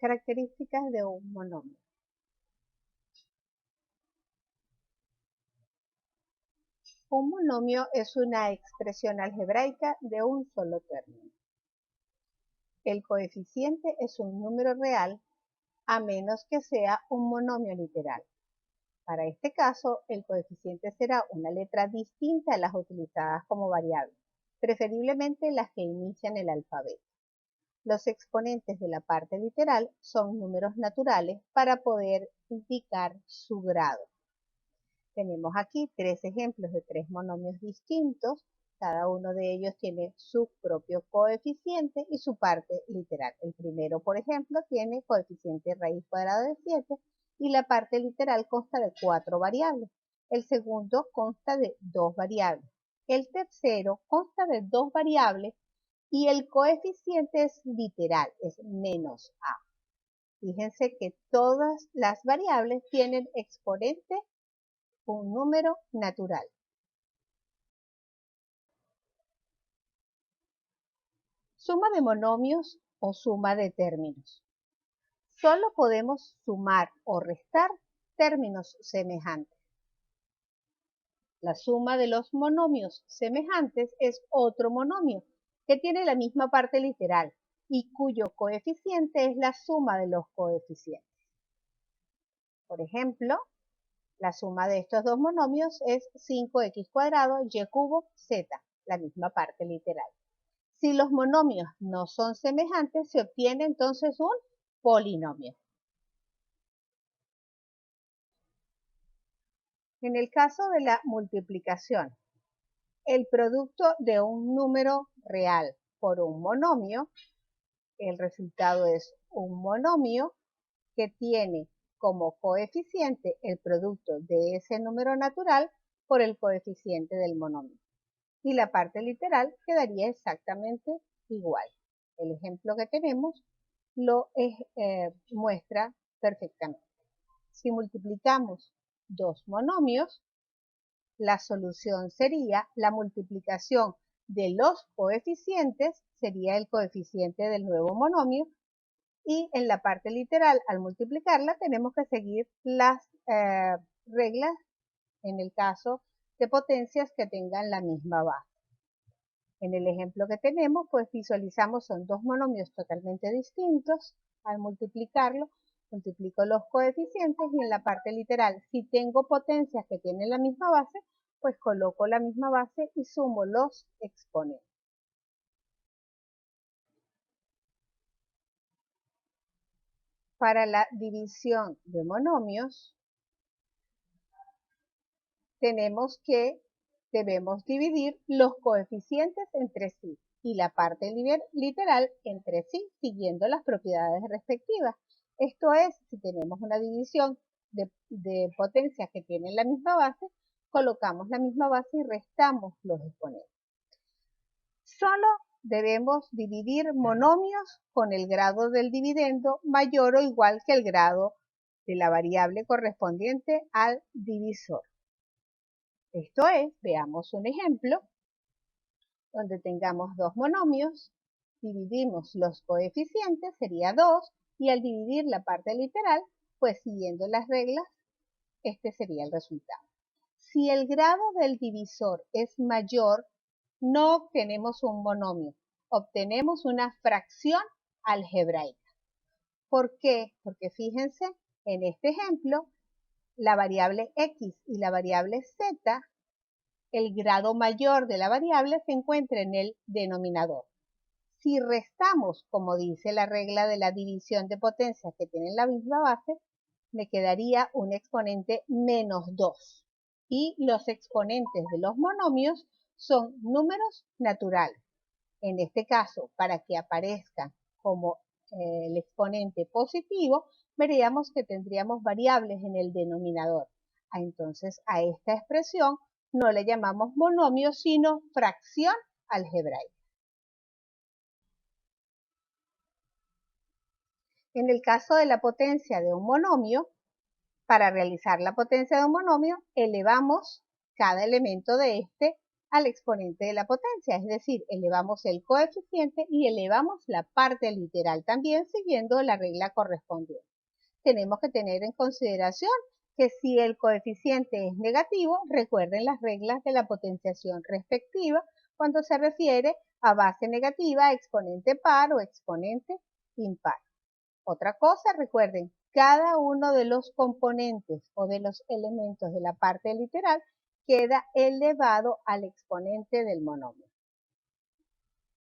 Características de un monomio. Un monomio es una expresión algebraica de un solo término. El coeficiente es un número real a menos que sea un monomio literal. Para este caso, el coeficiente será una letra distinta a las utilizadas como variable, preferiblemente las que inician el alfabeto. Los exponentes de la parte literal son números naturales para poder indicar su grado. Tenemos aquí tres ejemplos de tres monomios distintos. Cada uno de ellos tiene su propio coeficiente y su parte literal. El primero, por ejemplo, tiene coeficiente raíz cuadrada de 7 y la parte literal consta de 4 variables. El segundo consta de 2 variables. El tercero consta de 2 variables y el coeficiente es literal, es menos a. Fíjense que todas las variables tienen exponente un número natural. Suma de monomios o suma de términos. Solo podemos sumar o restar términos semejantes. La suma de los monomios semejantes es otro monomio que tiene la misma parte literal y cuyo coeficiente es la suma de los coeficientes. Por ejemplo, la suma de estos dos monomios es 5x cuadrado y cubo z, la misma parte literal. Si los monomios no son semejantes, se obtiene entonces un polinomio. En el caso de la multiplicación, el producto de un número real por un monomio, el resultado es un monomio que tiene como coeficiente el producto de ese número natural por el coeficiente del monomio. Y la parte literal quedaría exactamente igual. El ejemplo que tenemos lo muestra perfectamente. Si multiplicamos dos monomios, la solución sería la multiplicación de los coeficientes, sería el coeficiente del nuevo monomio, y en la parte literal, al multiplicarla, tenemos que seguir las reglas en el caso de potencias que tengan la misma base. En el ejemplo que tenemos, pues visualizamos, son dos monomios totalmente distintos. Al multiplicarlo, multiplico los coeficientes y en la parte literal, si tengo potencias que tienen la misma base, pues coloco la misma base y sumo los exponentes. Para la división de monomios, tenemos que debemos dividir los coeficientes entre sí y la parte literal entre sí, siguiendo las propiedades respectivas. Esto es, si tenemos una división de potencias que tienen la misma base, colocamos la misma base y restamos los exponentes. Solo debemos dividir monomios con el grado del dividendo mayor o igual que el grado de la variable correspondiente al divisor. Esto es, veamos un ejemplo, donde tengamos dos monomios, dividimos los coeficientes, sería 2, y al dividir la parte literal, pues siguiendo las reglas, este sería el resultado. Si el grado del divisor es mayor, no obtenemos un monomio, obtenemos una fracción algebraica. ¿Por qué? Porque fíjense, en este ejemplo, la variable x y la variable z, el grado mayor de la variable se encuentra en el denominador. Si restamos, como dice la regla de la división de potencias que tienen la misma base, me quedaría un exponente menos 2. Y los exponentes de los monomios son números naturales. En este caso, para que aparezcan como el exponente positivo, veríamos que tendríamos variables en el denominador. Entonces, a esta expresión no le llamamos monomio, sino fracción algebraica. En el caso de la potencia de un monomio, para realizar la potencia de un monomio, elevamos cada elemento de este al exponente de la potencia, es decir, elevamos el coeficiente y elevamos la parte literal también siguiendo la regla correspondiente. Tenemos que tener en consideración que si el coeficiente es negativo, recuerden las reglas de la potenciación respectiva cuando se refiere a base negativa, exponente par o exponente impar. Otra cosa, recuerden, cada uno de los componentes o de los elementos de la parte literal queda elevado al exponente del monomio.